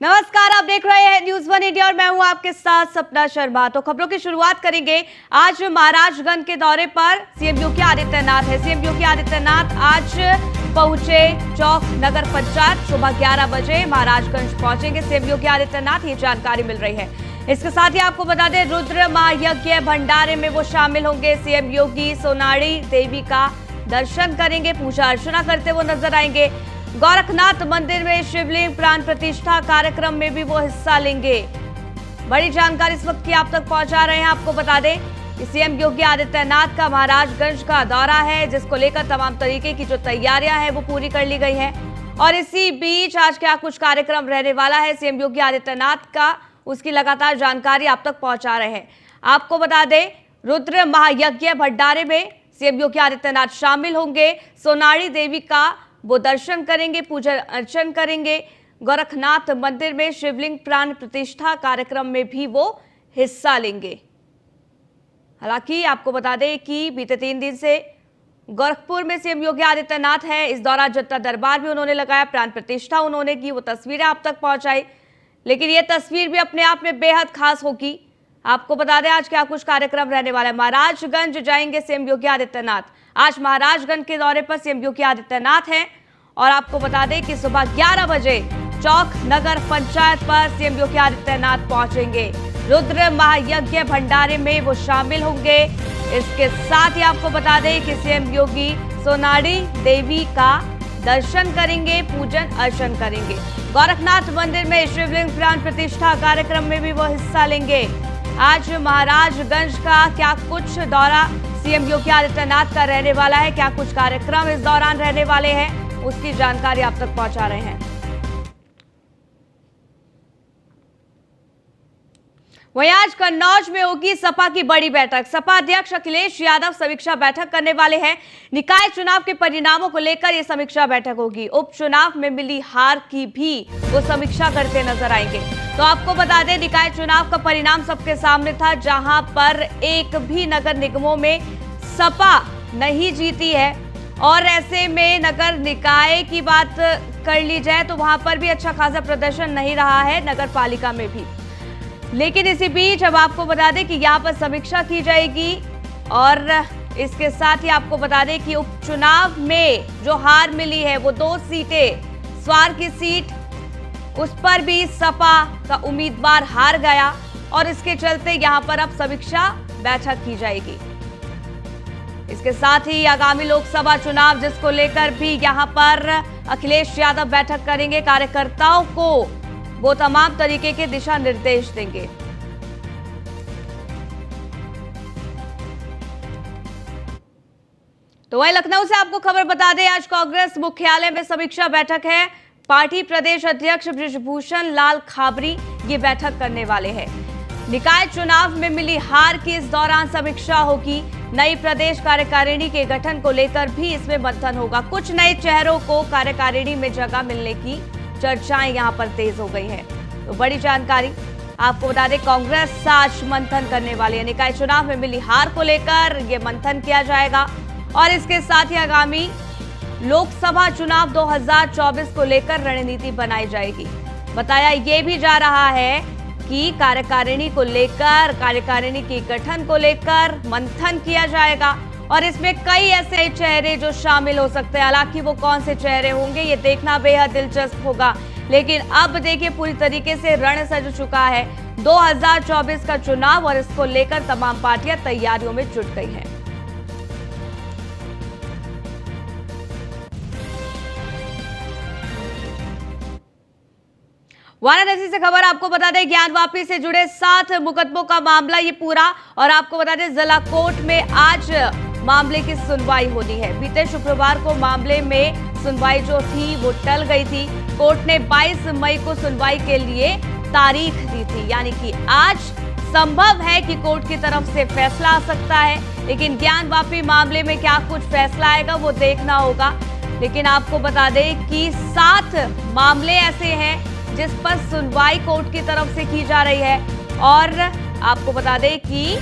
नमस्कार, आप देख रहे हैं न्यूज़ वन इंडिया और मैं हूं आपके साथ सपना शर्मा। तो खबरों की शुरुआत करेंगे। आज महाराजगंज के दौरे पर सीएम योगी आदित्यनाथ है। सीएम योगी आदित्यनाथ आज पहुंचे चौक नगर पंचायत। सुबह 11 बजे महाराजगंज पहुंचेंगे सीएम योगी आदित्यनाथ, ये जानकारी मिल रही है। इसके साथ ही आपको बता दें, रुद्र महायज्ञ भंडारे में वो शामिल होंगे। सीएम योगी सोनाड़ी देवी का दर्शन करेंगे, पूजा अर्चना करते हुए नजर आएंगे। गोरखनाथ मंदिर में शिवलिंग प्राण प्रतिष्ठा कार्यक्रम में भी वो हिस्सा लेंगे। बड़ी जानकारी इस वक्त की आप तक पहुंचा रहे हैं। आपको बता दें कि सीएम योगी आदित्यनाथ का महाराजगंज का दौरा है, जिसको लेकर तमाम तरीके की जो तैयारियां हैं वो पूरी कर ली गई हैं। और इसी बीच आज क्या कुछ कार्यक्रम रहने वाला है सीएम योगी आदित्यनाथ का, उसकी लगातार जानकारी आप तक पहुंचा रहे हैं। आपको बता दें, रुद्र महायज्ञ भंडारे में सीएम योगी आदित्यनाथ शामिल होंगे। सोनाड़ी देवी का वो दर्शन करेंगे, पूजा अर्चन करेंगे। गोरखनाथ मंदिर में शिवलिंग प्राण प्रतिष्ठा कार्यक्रम में भी वो हिस्सा लेंगे। हालांकि आपको बता दें कि बीते 3 दिन से गोरखपुर में सीएम योगी आदित्यनाथ है। इस दौरान जनता दरबार भी उन्होंने लगाया, प्राण प्रतिष्ठा उन्होंने की, वो तस्वीरें आप तक पहुंचाई। लेकिन ये तस्वीर भी अपने आप में बेहद खास होगी। आपको बता दें आज क्या कुछ कार्यक्रम रहने वाला है। महाराजगंज जाएंगे सीएम योगी आदित्यनाथ। आज महाराजगंज के दौरे पर सीएम योगी आदित्यनाथ हैं। और आपको बता दें कि सुबह 11 बजे चौक नगर पंचायत पर सीएम योगी आदित्यनाथ पहुंचेंगे। रुद्र महायज्ञ भंडारे में वो शामिल होंगे। इसके साथ ही आपको बता दें कि सीएम योगी सोनाड़ी देवी का दर्शन करेंगे, पूजन अर्चन करेंगे। गोरखनाथ मंदिर में शिवलिंग प्राण प्रतिष्ठा कार्यक्रम में भी वो हिस्सा लेंगे। आज महाराजगंज का क्या कुछ दौरा सीएम योगी आदित्यनाथ का रहने वाला है, क्या कुछ कार्यक्रम इस दौरान रहने वाले हैं, उसकी जानकारी आप तक पहुंचा रहे हैं। वहीं आज कन्नौज में होगी सपा की बड़ी बैठक। सपा अध्यक्ष अखिलेश यादव समीक्षा बैठक करने वाले हैं। निकाय चुनाव के परिणामों को लेकर यह समीक्षा बैठक होगी। उपचुनाव में मिली हार की भी वो समीक्षा करते नजर आएंगे। तो आपको बता दें, निकाय चुनाव का परिणाम सबके सामने था, जहां पर एक भी नगर निगमों में सपा नहीं जीती है। और ऐसे में नगर निकाय की बात कर ली जाए तो वहां पर भी अच्छा खासा प्रदर्शन नहीं रहा है, नगर पालिका में भी। लेकिन इसी बीच अब आपको बता दें कि यहाँ पर समीक्षा की जाएगी। और इसके साथ ही आपको बता दें कि उपचुनाव में जो हार मिली है वो 2 सीटें, स्वार की सीट, उस पर भी सपा का उम्मीदवार हार गया। और इसके चलते यहाँ पर अब समीक्षा बैठक की जाएगी। इसके साथ ही आगामी लोकसभा चुनाव, जिसको लेकर भी यहाँ पर अखिलेश यादव बैठक करेंगे। कार्यकर्ताओं को वो तमाम तरीके के दिशा निर्देश देंगे। तो वहीं लखनऊ से आपको खबर बता दें, आज कांग्रेस मुख्यालय में समीक्षा बैठक है। पार्टी प्रदेश अध्यक्ष बृजभूषण लाल खाबरी ये बैठक करने वाले हैं। निकाय चुनाव में मिली हार की इस दौरान समीक्षा होगी। नई प्रदेश कार्यकारिणी के गठन को लेकर भी इसमें मंथन होगा। कुछ नए चेहरों को कार्यकारिणी में जगह मिलने की चर्चाएं यहां पर तेज हो गई है। तो बड़ी जानकारी आपको बता दें, कांग्रेस आज मंथन करने वाली है। निकाय चुनाव में मिली हार को लेकर यह मंथन किया जाएगा। और इसके साथ ही आगामी लोकसभा चुनाव 2024 को लेकर रणनीति बनाई जाएगी। बताया ये भी जा रहा है कि कार्यकारिणी को लेकर, कार्यकारिणी के गठन को लेकर मंथन किया जाएगा। और इसमें कई ऐसे चेहरे जो शामिल हो सकते हैं। हालांकि वो कौन से चेहरे होंगे ये देखना बेहद दिलचस्प होगा। लेकिन अब देखिए, पूरी तरीके से रण सज चुका है 2024 का चुनाव, और इसको लेकर तमाम पार्टियां तैयारियों में जुट गई हैं। वाराणसी से खबर आपको बता दें, ज्ञानवापी से जुड़े 7 मुकदमों का मामला ये पूरा। और आपको बता दें, जिला कोर्ट में आज मामले की सुनवाई होनी है। बीते शुक्रवार को मामले में सुनवाई जो थी वो टल गई थी। कोर्ट ने 22 मई को सुनवाई के लिए तारीख दी थी, यानी कि आज संभव है कि कोर्ट की तरफ से फैसला आ सकता है। लेकिन ज्ञानवापी मामले में क्या कुछ फैसला आएगा वो देखना होगा। लेकिन आपको बता दें कि 7 मामले ऐसे हैं जिस पर सुनवाई कोर्ट की तरफ से की जा रही है। और आपको बता दें कि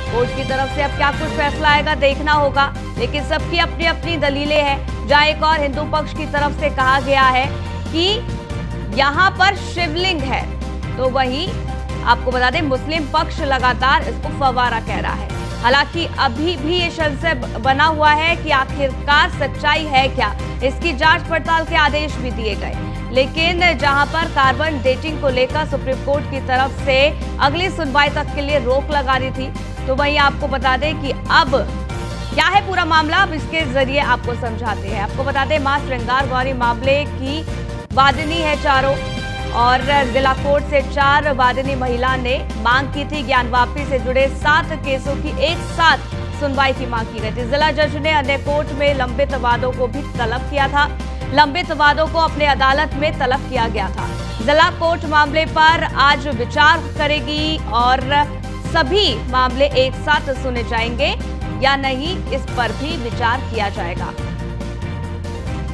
कोर्ट की तरफ से अब क्या कुछ फैसला आएगा देखना होगा। लेकिन सबकी अपनी अपनी दलीलें हैं। जहां एक और हिंदू पक्ष की तरफ से कहा गया है कि यहाँ पर शिवलिंग है, तो वहीं आपको बता दें मुस्लिम पक्ष लगातार इसको फव्वारा कह रहा है। हालांकि अभी भी ये संशय बना हुआ है कि आखिरकार सच्चाई है क्या। इसकी जांच पड़ताल के आदेश भी दिए गए, लेकिन जहां पर कार्बन डेटिंग को लेकर सुप्रीम कोर्ट की तरफ से अगली सुनवाई तक के लिए रोक लगा दी थी, तो वहीं आपको बता दें कि अब क्या है पूरा मामला, अब इसके जरिए आपको समझाते हैं। आपको बता दें मां श्रृंगार गौरी मामले की वादिनी है चारों, और जिला कोर्ट से 4 वादिनी महिला ने मांग की थी। ज्ञान वापी से जुड़े 7 केसों की एक साथ सुनवाई की मांग की गई थी। जिला जज ने अन्य कोर्ट में लंबित वादों को भी तलब किया था। लंबित वादों को अपने अदालत में तलब किया गया था। जिला कोर्ट मामले पर आज विचार करेगी और सभी मामले एक साथ सुने जाएंगे या नहीं, इस पर भी विचार किया जाएगा।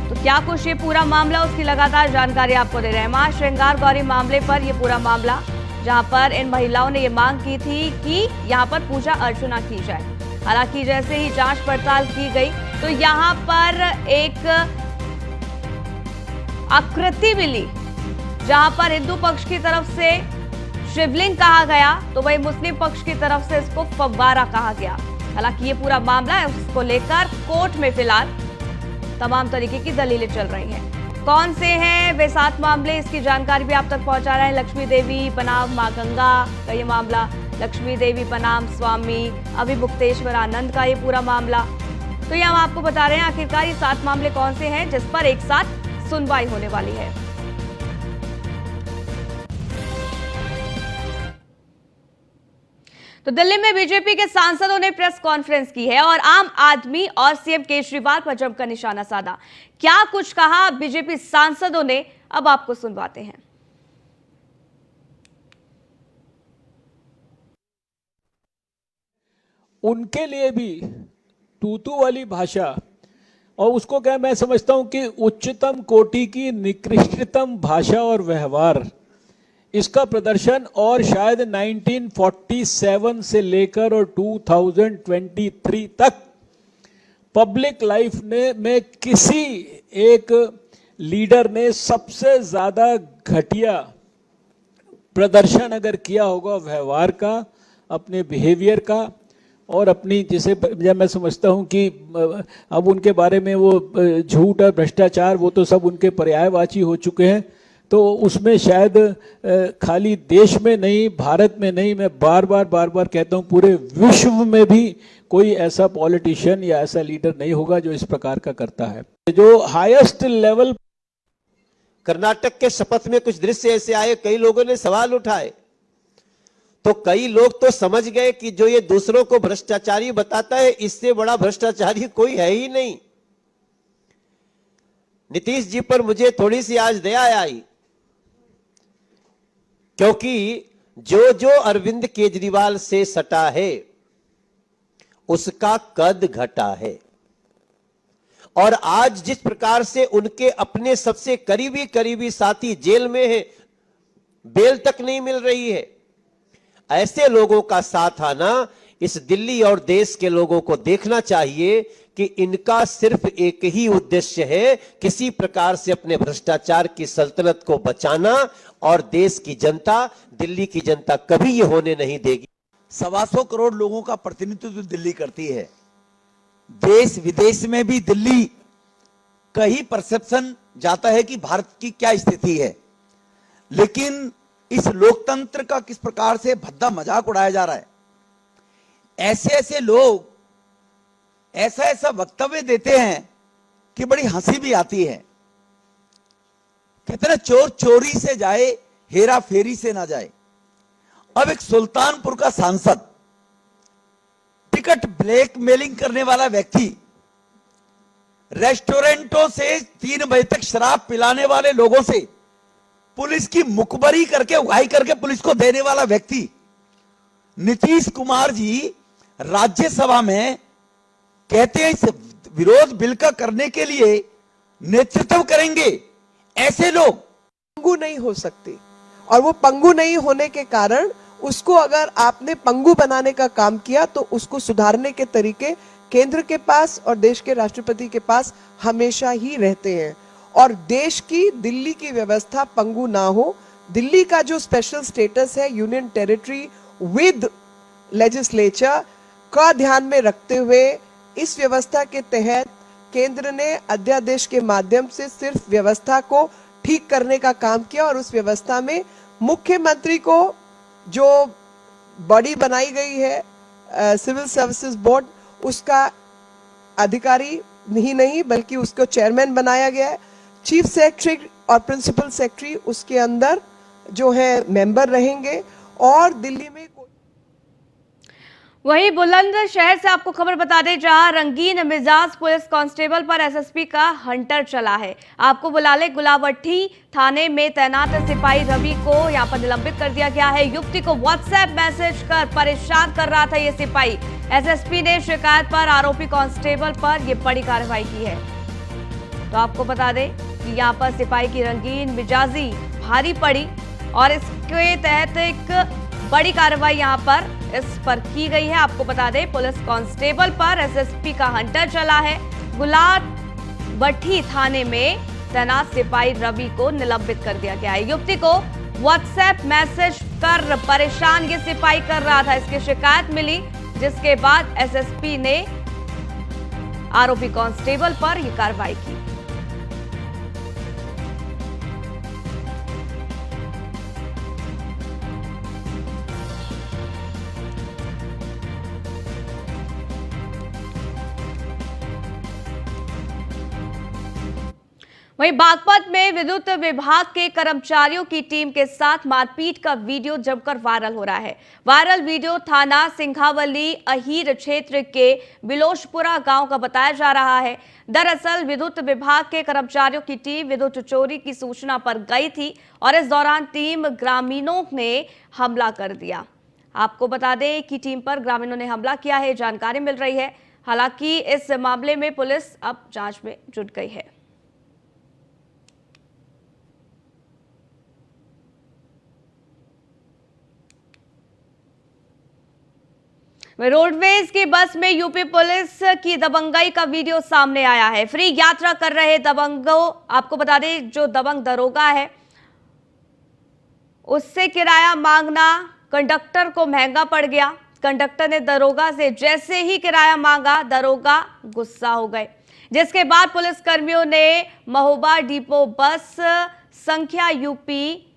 तो क्या कुछ ये पूरा मामला, उसकी लगातार जानकारी आपको दे रहे हैं। मां श्रृंगार गौरी मामले पर ये पूरा मामला, जहां पर इन महिलाओं ने ये मांग की थी कि यहां पर पूजा अर्चना की जाए। हालांकि जैसे ही जांच पड़ताल की गई तो यहां पर एक आकृति मिली, जहां पर हिंदू पक्ष की तरफ से शिवलिंग कहा गया, तो वही मुस्लिम पक्ष की तरफ से इसको फव्वारा कहा गया। हालांकि ये पूरा मामला है, उसको लेकर कोर्ट में फिलहाल तमाम तरीके की दलीलें चल रही हैं। कौन से हैं वे 7 मामले, इसकी जानकारी भी आप तक पहुंचा रहे हैं। लक्ष्मी देवी बनाम मां गंगा का ये मामला, लक्ष्मी देवी बनाम स्वामी अभिमुक्तेश्वर आनंद का ये पूरा मामला। तो ये हम आपको बता रहे हैं आखिरकार ये 7 मामले कौन से हैं जिस पर एक साथ सुनवाई होने वाली है। तो दिल्ली में बीजेपी के सांसदों ने प्रेस कॉन्फ्रेंस की है और आम आदमी और सीएम केजरीवाल पर जमकर निशाना साधा। क्या कुछ कहा बीजेपी सांसदों ने, अब आपको सुनवाते हैं। उनके लिए भी तूतू वाली भाषा, और उसको क्या मैं समझता हूं कि उच्चतम कोटि की निकृष्टतम भाषा और व्यवहार, इसका प्रदर्शन और शायद 1947 से लेकर और 2023 तक पब्लिक लाइफ में किसी एक लीडर ने सबसे ज्यादा घटिया प्रदर्शन अगर किया होगा व्यवहार का, अपने बिहेवियर का, और अपनी जिसे जब मैं समझता हूं कि अब उनके बारे में वो झूठ और भ्रष्टाचार वो तो सब उनके पर्यायवाची हो चुके हैं। तो उसमें शायद खाली देश में नहीं, भारत में नहीं, मैं बार बार कहता हूं पूरे विश्व में भी कोई ऐसा पॉलिटिशियन या ऐसा लीडर नहीं होगा जो इस प्रकार का करता है। जो हाईएस्ट लेवल कर्नाटक के शपथ में कुछ दृश्य ऐसे आए, कई लोगों ने सवाल उठाए, तो कई लोग तो समझ गए कि जो ये दूसरों को भ्रष्टाचारी बताता है, इससे बड़ा भ्रष्टाचारी कोई है ही नहीं। नीतीश जी पर मुझे थोड़ी सी आज दया आई, क्योंकि जो अरविंद केजरीवाल से सटा है उसका कद घटा है, और आज जिस प्रकार से उनके अपने सबसे करीबी साथी जेल में हैं, बेल तक नहीं मिल रही है, ऐसे लोगों का साथ आना इस दिल्ली और देश के लोगों को देखना चाहिए कि इनका सिर्फ एक ही उद्देश्य है, किसी प्रकार से अपने भ्रष्टाचार की सल्तनत को बचाना, और देश की जनता, दिल्ली की जनता कभी ये होने नहीं देगी। 125 करोड़ लोगों का प्रतिनिधित्व दिल्ली करती है। देश विदेश में भी दिल्ली का ही परसेप्शन जाता है कि भारत की क्या स्थिति है, लेकिन इस लोकतंत्र का किस प्रकार से भद्दा मजाक उड़ाया जा रहा है। ऐसे लोग ऐसा वक्तव्य देते हैं कि बड़ी हंसी भी आती है। कहते हैं चोर चोरी से जाए, हेरा फेरी से ना जाए। अब एक सुल्तानपुर का सांसद, टिकट ब्लैकमेलिंग करने वाला व्यक्ति, रेस्टोरेंटों से 3 बजे तक शराब पिलाने वाले लोगों से पुलिस की मुखबरी करके, उगाही करके पुलिस को देने वाला व्यक्ति, नीतीश कुमार जी राज्यसभा में कहते हैं इस विरोध बिल का करने के लिए नेतृत्व करेंगे। ऐसे लोग पंगु नहीं हो सकते, और वो पंगु नहीं होने के कारण उसको अगर आपने पंगु बनाने का काम किया तो उसको सुधारने के तरीके केंद्र के पास और देश के राष्ट्रपति के पास हमेशा ही रहते हैं। और देश की, दिल्ली की व्यवस्था पंगु ना हो। दिल्ली का जो स्पेशल स्टेटस है यूनियन टेरिटरी विद लेजिस्लेचर का ध्यान में रखते हुए इस व्यवस्था के तहत केंद्र ने अध्यादेश के माध्यम से सिर्फ व्यवस्था को ठीक करने का काम किया और उस व्यवस्था में मुख्यमंत्री को जो बॉडी बनाई गई है सिविल सर्विसेज बोर्ड, उसका अधिकारी ही नहीं बल्कि उसको चेयरमैन बनाया गया है। चीफ सेक्रेटरी और प्रिंसिपल सेक्रेटरी उसके अंदर जो है मेंबर रहेंगे। और दिल्ली में वहीं बुलंदशहर से आपको खबर बता दें, जहां रंगीन मिजाज पुलिस कांस्टेबल पर एसएसपी का हंटर चला है। आपको बुला ले, गुलावट्टी थाने में तैनात सिपाही रवि को यहां पर निलंबित कर दिया गया है। युवती को व्हाट्सएप मैसेज कर परेशान कर रहा था ये सिपाही। एसएसपी ने शिकायत पर आरोपी कांस्टेबल पर यह बड़ी कार्रवाई की है। तो आपको बता दें कि यहाँ पर सिपाही की रंगीन मिजाजी भारी पड़ी और इसके तहत एक बड़ी कार्रवाई यहां पर इस पर की गई है। आपको बता दें, पुलिस कांस्टेबल पर एसएसपी का हंटर चला है। गुलावट्टी थाने में तैनात सिपाही रवि को निलंबित कर दिया गया है। युवती को व्हाट्सएप मैसेज कर परेशान ये सिपाही कर रहा था, इसकी शिकायत मिली, जिसके बाद एसएसपी ने आरोपी कांस्टेबल पर यह कार्रवाई की। वहीं बागपत में विद्युत विभाग के कर्मचारियों की टीम के साथ मारपीट का वीडियो जमकर वायरल हो रहा है। वायरल वीडियो थाना सिंघावली अहीर क्षेत्र के बिलोशपुरा गांव का बताया जा रहा है। दरअसल विद्युत विभाग के कर्मचारियों की टीम विद्युत चोरी की सूचना पर गई थी और इस दौरान टीम ग्रामीणों ने हमला कर दिया। आपको बता दें कि टीम पर ग्रामीणों ने हमला किया है, जानकारी मिल रही है। हालांकि इस मामले में पुलिस अब जांच में जुट गई है। रोडवेज की बस में यूपी पुलिस की दबंगई का वीडियो सामने आया है। फ्री यात्रा कर रहे दबंगों, आपको बता दें जो दबंग दरोगा है उससे किराया मांगना कंडक्टर को महंगा पड़ गया। कंडक्टर ने दरोगा से जैसे ही किराया मांगा, दरोगा गुस्सा हो गए, जिसके बाद पुलिस कर्मियों ने महोबा डिपो बस संख्या यूपी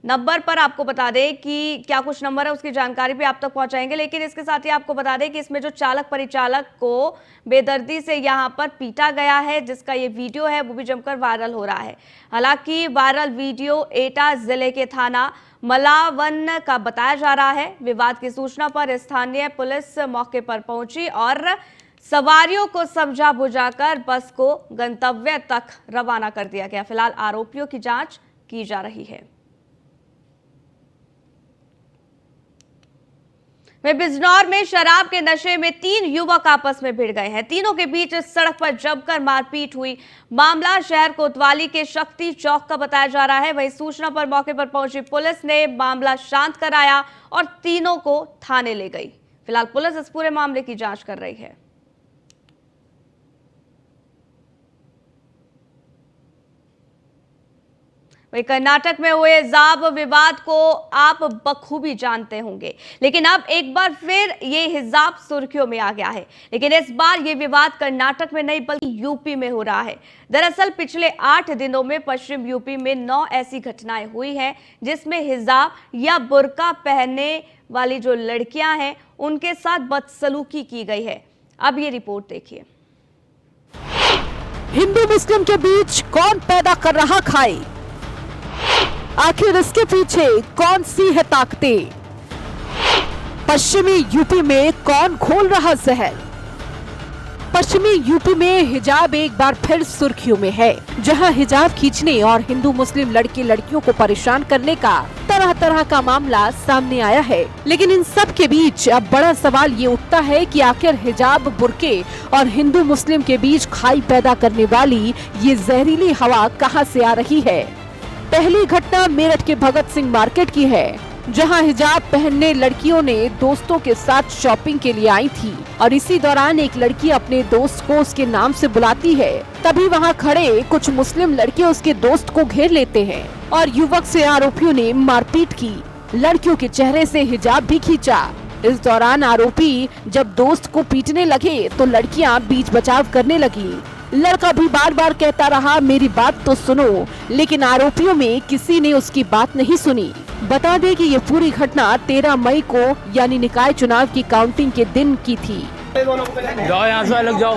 नंबर पर, आपको बता दें कि क्या कुछ नंबर है उसकी जानकारी भी आप तक पहुंचाएंगे, लेकिन इसके साथ ही आपको बता दें कि इसमें जो चालक परिचालक को बेदर्दी से यहां पर पीटा गया है, जिसका ये वीडियो है वो भी जमकर वायरल हो रहा है। हालांकि वायरल वीडियो एटा जिले के थाना मलावन का बताया जा रहा है। विवाद की सूचना पर स्थानीय पुलिस मौके पर पहुंची और सवारियों को समझा बुझाकर बस को गंतव्य तक रवाना कर दिया गया। फिलहाल आरोपियों की जांच की जा रही है। वे बिजनौर में शराब के नशे में 3 युवक आपस में भिड़ गए हैं। तीनों के बीच सड़क पर जमकर मारपीट हुई। मामला शहर कोतवाली के शक्ति चौक का बताया जा रहा है। वहीं सूचना पर मौके पर पहुंची पुलिस ने मामला शांत कराया और तीनों को थाने ले गई। फिलहाल पुलिस इस पूरे मामले की जांच कर रही है। वही कर्नाटक में हुए हिजाब विवाद को आप बखूबी जानते होंगे, लेकिन अब एक बार फिर ये हिजाब सुर्खियों में आ गया है। लेकिन इस बार ये विवाद कर्नाटक में नहीं बल्कि यूपी में हो रहा है। दरअसल पिछले 8 दिनों में पश्चिम यूपी में 9 ऐसी घटनाएं हुई हैं जिसमें हिजाब या बुर्का पहनने वाली जो लड़कियां हैं उनके साथ बदसलूकी की गई है। अब ये रिपोर्ट देखिए। हिंदू मुस्लिम के बीच कौन पैदा कर रहा खाई, आखिर इसके पीछे कौन सी है ताकतें, पश्चिमी यूपी में कौन घोल रहा जहर। पश्चिमी यूपी में हिजाब एक बार फिर सुर्खियों में है, जहां हिजाब खींचने और हिंदू मुस्लिम लड़के लड़कियों को परेशान करने का तरह तरह का मामला सामने आया है। लेकिन इन सब के बीच अब बड़ा सवाल ये उठता है कि आखिर हिजाब, बुर्के और हिंदू मुस्लिम के बीच खाई पैदा करने वाली ये जहरीली हवा कहां से आ रही है। पहली घटना मेरठ के भगत सिंह मार्केट की है। जहां हिजाब पहनने लड़कियों ने दोस्तों के साथ शॉपिंग के लिए आई थी और इसी दौरान एक लड़की अपने दोस्त को उसके नाम से बुलाती है। तभी वहां खड़े कुछ मुस्लिम लड़के उसके दोस्त को घेर लेते हैं और युवक से आरोपियों ने मारपीट की। लड़कियों के चेहरे से हिजाब भी खींचा। इस दौरान आरोपी जब दोस्त को पीटने लगे तो लड़कियां बीच बचाव करने लगी। लड़का भी बार बार कहता रहा मेरी बात तो सुनो, लेकिन आरोपियों में किसी ने उसकी बात नहीं सुनी। बता दें कि ये पूरी घटना 13 मई को यानी निकाय चुनाव की काउंटिंग के दिन की थी। जाओ यहाँ से अलग जाओ।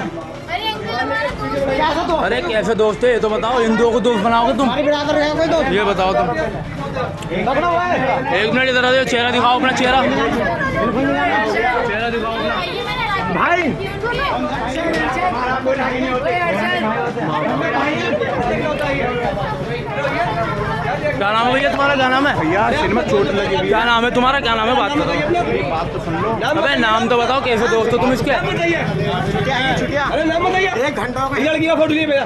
अरे कैसे दोस्त है ये तो बताओ, हिंदुओं को दोस्त बनाओगे तुम? ये बताओ तुम। एक मिनट इधर आ जाओ, चेहरा दिखाओ अपना चेहरा। चेहरा दिखाओ अपना भाई। क्या नाम है भैया तुम्हारा? क्या नाम है भैया? सिर में चोट लगी। क्या नाम है तुम्हारा? क्या नाम है? बात करो। बात तो सुन लो। अबे नाम तो बताओ, कैसे दोस्त हो तुम इसके? अरे नाम बताइए। 1 घंटा हो गया लड़की का फोटो लिए भैया।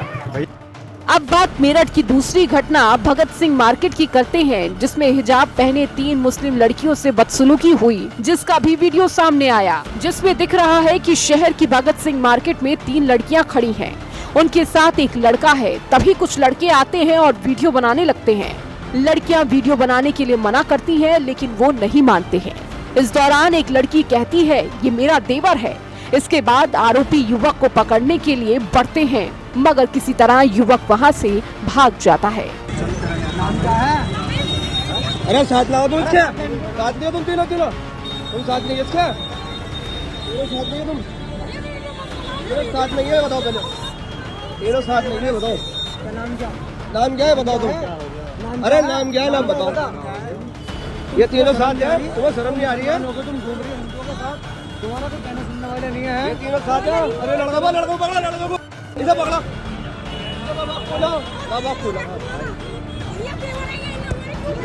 अब बात मेरठ की दूसरी घटना भगत सिंह मार्केट की करते हैं, जिसमें हिजाब पहने 3 मुस्लिम लड़कियों से बदसलूकी हुई, जिसका भी वीडियो सामने आया, जिसमें दिख रहा है कि शहर की भगत सिंह मार्केट में 3 लड़कियां खड़ी हैं। उनके साथ एक लड़का है। तभी कुछ लड़के आते हैं और वीडियो बनाने लगते हैं। लड़कियां वीडियो बनाने के लिए मना करती हैं, लेकिन वो नहीं मानते हैं। इस दौरान एक लड़की कहती है ये मेरा देवर है। इसके बाद आरोपी युवक को पकड़ने के लिए बढ़ते हैं, मगर किसी तरह युवक वहां से भाग जाता है। अरे साथ लाओ तुम इसके। साथ नहीं हो तुम तीनों तुम साथ नहीं है इसके। साथ नहीं है तुम। साथ नहीं है बताओ पहले। तीनों साथ नहीं है बताओ। नाम क्या है बताओ तुम। अरे नाम क्या है नाम बताओ। ये तीनों साथ है, तुम्हें शर्म नहीं आ रही है? तुम घूम रही हो तुम्हारा तो कहना सुनने वाले नहीं है। ये तीनों साथ है। अरे लड़का को पकड़ा, लड़का को इसे पकड़ा।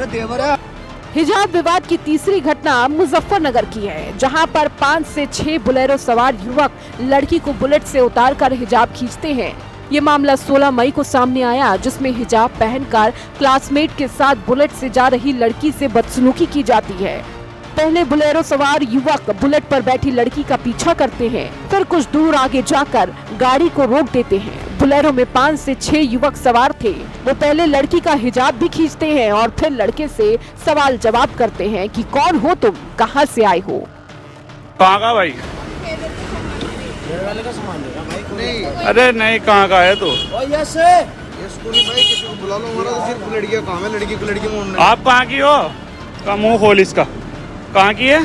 देवर है। हिजाब विवाद की तीसरी घटना मुजफ्फरनगर की है, जहां पर 5 से 6 बुलेरो सवार युवक लड़की को बुलेट से उतारकर हिजाब खींचते हैं। ये मामला 16 मई को सामने आया, जिसमें हिजाब पहनकर क्लासमेट के साथ बुलेट से जा रही लड़की से बदसलूकी की जाती है। पहले बुलेरो सवार युवक बुलेट पर बैठी लड़की का पीछा करते हैं, फिर कुछ दूर आगे जाकर गाड़ी को रोक देते हैं। बुलेरो में 5 से 6 युवक सवार थे। वो पहले लड़की का हिजाब भी खींचते हैं और फिर लड़के से सवाल जवाब करते हैं कि कौन हो तुम, कहां से आए हो। कहाँ का भाई? अरे नहीं, कहाँ का है तू? आप कहाँ की हो? का मुंह खोल इसका। कहाँ की है?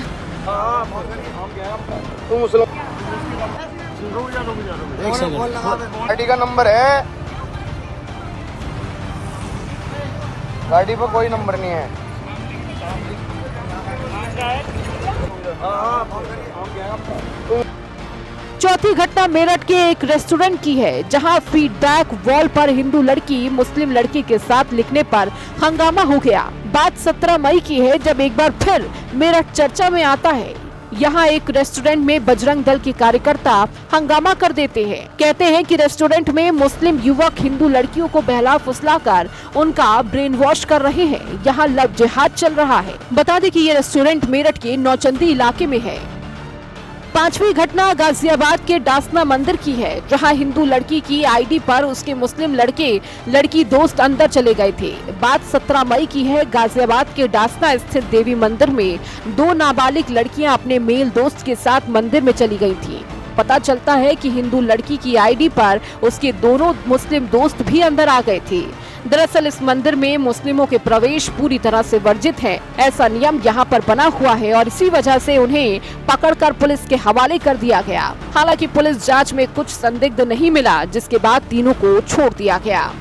गाड़ी का नंबर है, गाड़ी पर कोई नंबर नहीं है। चौथी घटना मेरठ के एक रेस्टोरेंट की है, जहां फीडबैक वॉल पर हिंदू लड़की मुस्लिम लड़के के साथ लिखने पर हंगामा हो गया। बात 17 मई की है, जब एक बार फिर मेरठ चर्चा में आता है। यहाँ एक रेस्टोरेंट में बजरंग दल के कार्यकर्ता हंगामा कर देते हैं। कहते हैं कि रेस्टोरेंट में मुस्लिम युवक हिंदू लड़कियों को बहला फुसलाकर उनका ब्रेन वॉश कर रहे हैं। यहाँ लव जिहाद चल रहा है। बता दें कि ये रेस्टोरेंट मेरठ के नौचंदी इलाके में है। पांचवी घटना गाजियाबाद के डासना मंदिर की है, जहां हिंदू लड़की की आईडी पर उसके मुस्लिम लड़की दोस्त अंदर चले गए थे। बात 17 मई की है। गाजियाबाद के डासना स्थित देवी मंदिर में 2 नाबालिग लड़कियां अपने मेल दोस्त के साथ मंदिर में चली गई थी। पता चलता है कि हिंदू लड़की की आईडी पर उसके दोनों मुस्लिम दोस्त भी अंदर आ गए थे। दरअसल इस मंदिर में मुस्लिमों के प्रवेश पूरी तरह से वर्जित है। ऐसा नियम यहाँ पर बना हुआ है और इसी वजह से उन्हें पकड़कर पुलिस के हवाले कर दिया गया। हालांकि पुलिस जांच में कुछ संदिग्ध नहीं मिला, जिसके बाद तीनों को छोड़ दिया गया।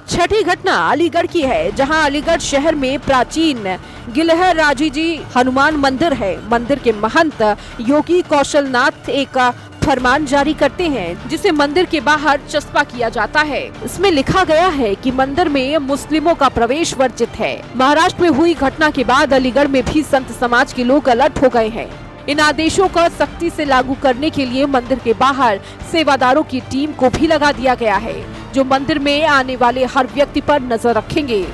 छठी घटना अलीगढ़ की है, जहां अलीगढ़ शहर में प्राचीन गिलहर राजी जी हनुमान मंदिर है। मंदिर के महंत योगी कौशलनाथ एक फरमान जारी करते हैं, जिसे मंदिर के बाहर चस्पा किया जाता है। इसमें लिखा गया है कि मंदिर में मुस्लिमों का प्रवेश वर्जित है। महाराष्ट्र में हुई घटना के बाद अलीगढ़ में भी संत समाज के लोग अलर्ट हो गए हैं। इन आदेशों को सख्ती से लागू करने के लिए मंदिर के बाहर सेवादारों की टीम को भी लगा दिया गया है, जो मंदिर में आने वाले हर व्यक्ति पर नजर रखेंगे।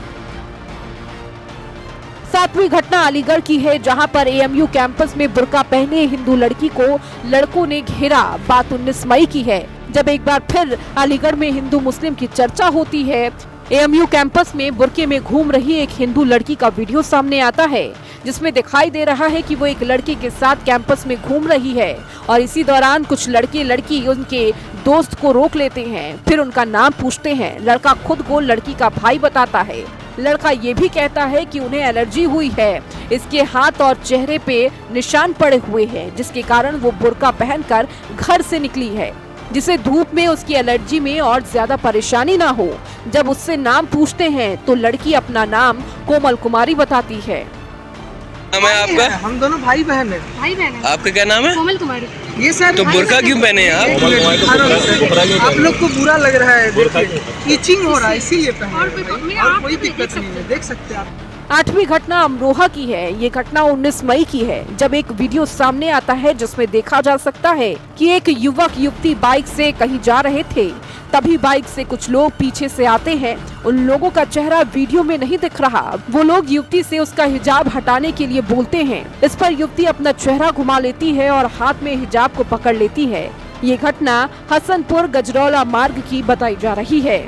सातवीं घटना अलीगढ़ की है, जहां पर एएमयू कैंपस में बुर्का पहने हिंदू लड़की को लड़कों ने घेरा। बात 19 मई की है, जब एक बार फिर अलीगढ़ में हिंदू मुस्लिम की चर्चा होती है। एएमयू कैंपस में बुर्के में घूम रही एक हिंदू लड़की का वीडियो सामने आता है, जिसमें दिखाई दे रहा है कि वो एक लड़के के साथ कैंपस में घूम रही है और इसी दौरान कुछ लड़के लड़की उनके दोस्त को रोक लेते हैं, फिर उनका नाम पूछते हैं। लड़का खुद को लड़की का भाई बताता है। लड़का ये भी कहता है कि उन्हें एलर्जी हुई है, इसके हाथ और चेहरे पे निशान पड़े हुए हैं, जिसके कारण वो बुर्का पहनकर घर से निकली है, जिसे धूप में उसकी एलर्जी में और ज्यादा परेशानी ना हो। जब उससे नाम पूछते हैं तो लड़की अपना नाम कोमल कुमारी बताती है। नाम है आपका? हम दोनों भाई बहन हैं। भाई बहन है। आपका क्या नाम है? कोमल कुमारी। ये सर तो बुर्का क्यों पहने हैं आप? आप लोग को बुरा लग रहा है, देखिए ईचिंग हो रहा है इसीलिए पहने और कोई दिक्कत नहीं है, देख सकते हैं आप। 8वीं घटना अमरोहा की है। ये घटना 19 मई की है, जब एक वीडियो सामने आता है जिसमें देखा जा सकता है कि एक युवक युवती बाइक से कहीं जा रहे थे, तभी बाइक से कुछ लोग पीछे से आते हैं। उन लोगों का चेहरा वीडियो में नहीं दिख रहा। वो लोग युवती से उसका हिजाब हटाने के लिए बोलते हैं। इस पर युवती अपना चेहरा घुमा लेती है और हाथ में हिजाब को पकड़ लेती है। ये घटना हसनपुर गजरौला मार्ग की बताई जा रही है।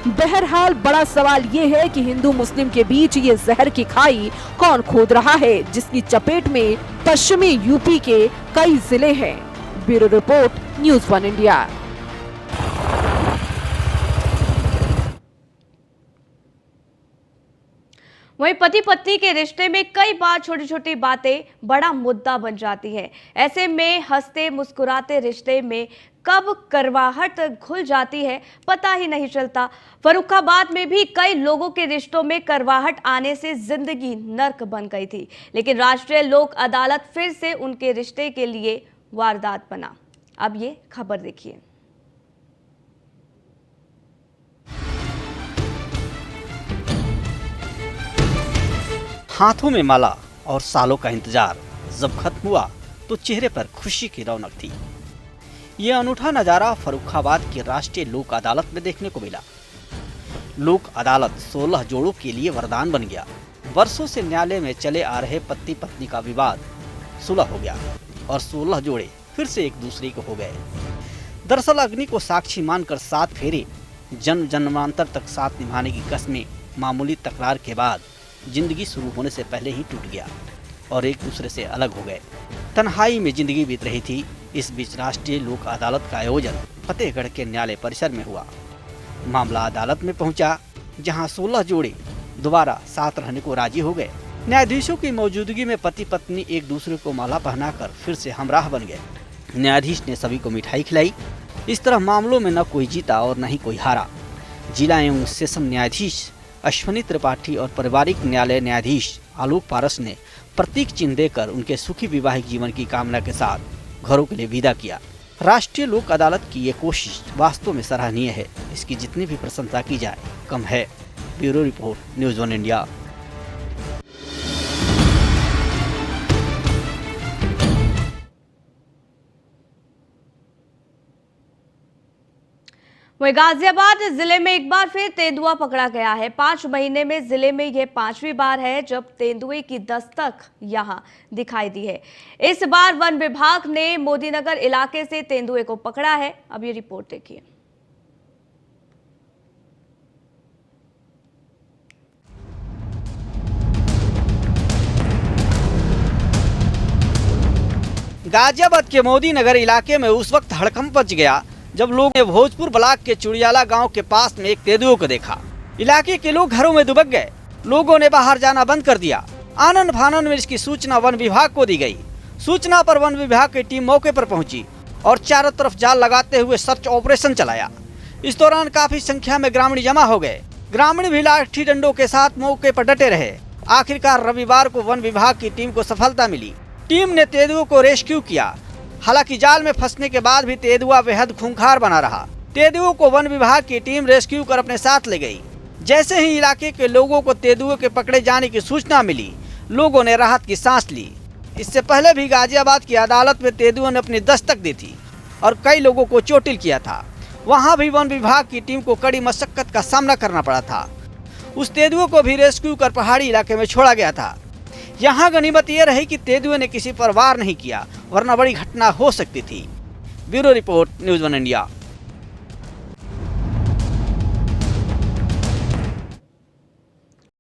बहरहाल बड़ा सवाल ये है कि हिंदू मुस्लिम के बीच ये जहर की खाई कौन खोद रहा है, जिसकी चपेट में पश्चिमी यूपी के कई जिले हैं। Bureau report, news 1 India. वहीं पति पत्नी के रिश्ते में कई बार छोटी छोटी बातें बड़ा मुद्दा बन जाती है। ऐसे में हंसते मुस्कुराते रिश्ते में कब करवाहट घुल जाती है पता ही नहीं चलता। फर्रुखाबाद में भी कई लोगों के रिश्तों में करवाहट आने से जिंदगी नर्क बन गई थी, लेकिन राष्ट्रीय लोक अदालत फिर से उनके रिश्ते के लिए वारदात बना। अब ये खबर देखिए। हाथों में माला और सालों का इंतजार जब खत्म हुआ तो चेहरे पर खुशी की रौनक थी। ये अनूठा नजारा फर्रुखाबाद की राष्ट्रीय लोक अदालत में देखने को मिला। लोक अदालत 16 जोड़ों के लिए वरदान बन गया। वर्षों से न्यायालय में चले आ रहे पति पत्नी का विवाद सुलह हो गया और 16 जोड़े फिर से एक दूसरे को हो गए। दरअसल अग्नि को साक्षी मानकर 7 फेरे, जन्म जन्मांतर तक साथ निभाने की कसमें मामूली तकरार के बाद जिंदगी शुरू होने से पहले ही टूट गया और एक दूसरे से अलग हो गए। तन्हाई में जिंदगी बीत रही थी। इस बीच राष्ट्रीय लोक अदालत का आयोजन फतेहगढ़ के न्यायालय परिसर में हुआ। मामला अदालत में पहुंचा, जहां 16 जोड़े दोबारा साथ रहने को राजी हो गए। न्यायाधीशों की मौजूदगी में पति पत्नी एक दूसरे को माला पहनाकर फिर से हमराह बन गए। न्यायाधीश ने सभी को मिठाई खिलाई। इस तरह मामलों में न कोई जीता और न ही कोई हारा। जिला एवं सेशन न्यायाधीश अश्विनी त्रिपाठी और पारिवारिक न्यायालय न्यायाधीश आलोक पारस ने प्रतीक चिन्ह देकर उनके सुखी वैवाहिक जीवन की कामना के साथ घरों के लिए विदा किया। राष्ट्रीय लोक अदालत की ये कोशिश वास्तव में सराहनीय है। इसकी जितनी भी प्रशंसा की जाए कम है। Bureau report, news 1 India. वहीं गाजियाबाद जिले में एक बार फिर तेंदुआ पकड़ा गया है। 5 महीने में जिले में यह 5वीं बार है जब तेंदुए की दस्तक यहां दिखाई दी है। इस बार वन विभाग ने मोदीनगर इलाके से तेंदुए को पकड़ा है। अब ये रिपोर्ट देखिए। गाजियाबाद के मोदीनगर इलाके में उस वक्त हड़कंप मच गया जब लोगों ने भोजपुर ब्लॉक के चुड़ियाला गांव के पास में एक तेंदुए को देखा। इलाके के लोग घरों में दुबक गए। लोगों ने बाहर जाना बंद कर दिया। आनन फानन में इसकी सूचना वन विभाग को दी गई। सूचना पर वन विभाग की टीम मौके पर पहुंची और चारों तरफ जाल लगाते हुए सर्च ऑपरेशन चलाया। इस दौरान काफी संख्या में ग्रामीण जमा हो गए। ग्रामीण भी लाठी डंडों के साथ मौके पर डटे रहे। आखिरकार रविवार को वन विभाग की टीम को सफलता मिली। टीम ने तेंदुए को रेस्क्यू किया। हालांकि जाल में फंसने के बाद भी तेंदुआ बेहद खूंखार बना रहा। तेंदुए को वन विभाग की टीम रेस्क्यू कर अपने साथ ले गई। जैसे ही इलाके के लोगों को तेंदुए के पकड़े जाने की सूचना मिली, लोगों ने राहत की सांस ली। इससे पहले भी गाजियाबाद की अदालत में तेंदुए ने अपनी दस्तक दी थी और कई लोगों को चोटिल किया था। वहां भी वन विभाग की टीम को कड़ी मशक्कत का सामना करना पड़ा था। उस तेंदुए को भी रेस्क्यू कर पहाड़ी इलाके में छोड़ा गया था। यहाँ गनीमत ये रही कि तेंदुए ने किसी पर वार नहीं किया, वरना बड़ी घटना हो सकती थी। Bureau report, news 1 India.